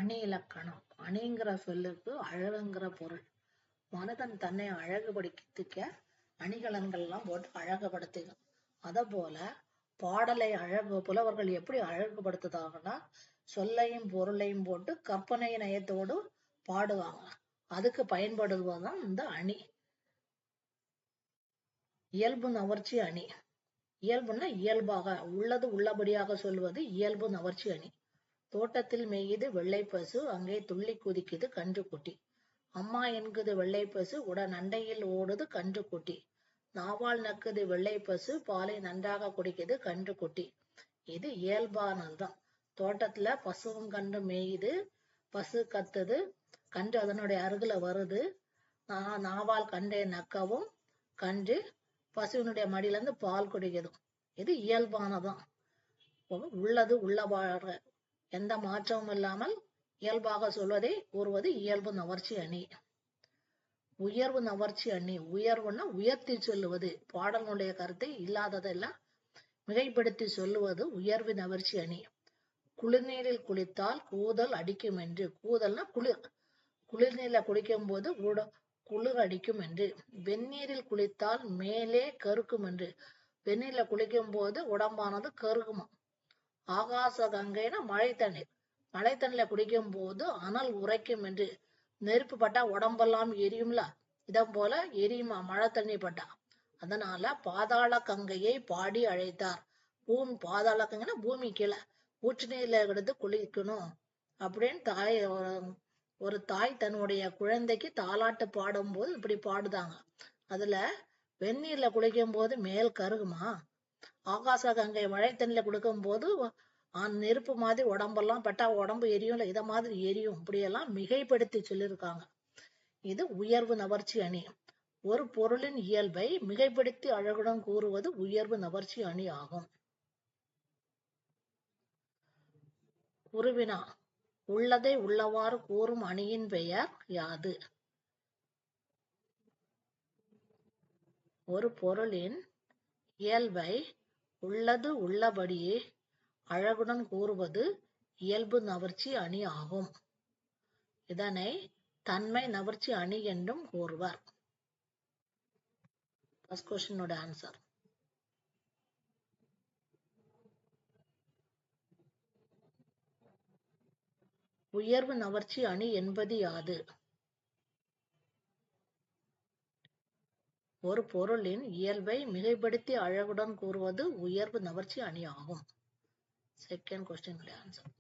அணி இலக்கணம். அணிங்கிற சொல்லுக்கு அழகுங்கிற பொருள். மனிதன் தன்னை அழகுபடுத்திக்க அணிகலன்கள் எல்லாம் போட்டு அழகுபடுத்திக்கும். அத போல பாடலை புலவர்கள் எப்படி அழகுபடுத்துதாங்கன்னா சொல்லையும் பொருளையும் போட்டு கற்பனை நயத்தோடு பாடுவாங்க. அதுக்கு பயன்படுவதுதான் இந்த அணி. இயல்பு நவர்ச்சி அணி. இயல்புன்னா இயல்பாக உள்ளது உள்ளபடியாக சொல்வது இயல்பு நவர்ச்சி அணி. தோட்டத்தில் மேயுது வெள்ளை பசு, அங்கே துள்ளி குதிக்குது கன்றுக்குட்டி. அம்மா என்குது வெள்ளை பசு, உடன் அண்டையில் ஓடுது கன்றுக்குட்டி. நாவால் நக்குது வெள்ளை பசு, பாலை நன்றாக குடிக்குது கன்றுக்குட்டி. இது இயல்பானதுதான். தோட்டத்துல பசுவும் கன்று மேயுது, பசு கத்துது, கன்று அதனுடைய அருகில வருது. நாவால் கன்றை நக்கவும் கன்று பசுவினுடைய மடியில இருந்து பால் குடிக்குது. இது இயல்பானதான். உள்ளது உள்ளவாறு எந்த மாற்றமும் இல்லாமல் இயல்பாக சொல்வதை கூறுவது இயல்பு நவர்ச்சி அணி. உயர்வு நவர்ச்சி அணி. உயர்வுன்னா உயர்த்தி சொல்லுவது, பாடலுடைய கருத்தை இல்லாததெல்லாம் மிகைப்படுத்தி சொல்லுவது உயர்வு நவர்ச்சி அணி. குளிர்நீரில் குளித்தால் கூதல் அடிக்கும் என்று. கூதல்னா குளிர். குளிர்நீர்ல குளிக்கும் போது குளிர் அடிக்கும் என்று. வெந்நீரில் குளித்தால் மேலே கருக்கும் என்று. வெந்நீர்ல குளிக்கும் போது உடம்பானது கருகுமா. ஆகாச கங்கைனா மழை தண்ணீர். மழை தண்ணில குடிக்கும் போது அனல் உரைக்கும் என்று. நெருப்பு பட்டா உடம்பெல்லாம் எரியும்ல, இதம் போல எரியுமா மழை தண்ணி பட்டா. அதனால பாதாள கங்கையை பாடி அழைத்தார். பாதாள கங்கைனா பூமி கீழே ஊற்று நீர்ல எடுத்து குளிக்கணும் அப்படின்னு ஒரு தாய் தன்னுடைய குழந்தைக்கு தாலாட்டு பாடும் போது இப்படி பாடுதாங்க. அதுல வெந்நீர்ல குளிக்கும் போது மேல் கருகுமா, ஆகாச கங்கை மழை தண்ணில குளிக்கும் போது நெருப்பு மாதிரி உடம்பெல்லாம் பட்டா உடம்பு எரியும்ல, இத மாதிரி எரியும். இப்படியெல்லாம் மிகைப்படுத்தி சொல்லியிருக்காங்க. இது உயர்வு நவர்ச்சி அணி. ஒரு பொருளின் இயல்பை மிகைப்படுத்தி அழகுடன் கூறுவது உயர்வு நவர்ச்சி அணி ஆகும். குருவினா. உள்ளதை உள்ளவாறு கூறும் அணியின் பெயர் யாது? ஒரு பொருளின் இயல்பை உள்ளது உள்ளபடியே அழகுடன் கூறுவது இயல்பு நவர்ச்சி அணி ஆகும். இதனை தன்மை நவர்ச்சி அணி என்றும் கூறுவர். ஃபர்ஸ்ட் क्वेश्चनோட ஆன்சர். உயர்வு நவர்ச்சி அணி என்பது யாது? ஒரு பொருளின் இயல்பை மிகைப்படுத்தி அழகுடன் கூறுவது உயர்வு நவர்ச்சி அணி ஆகும். செகண்ட் क्वेश्चनோட ஆன்சர்.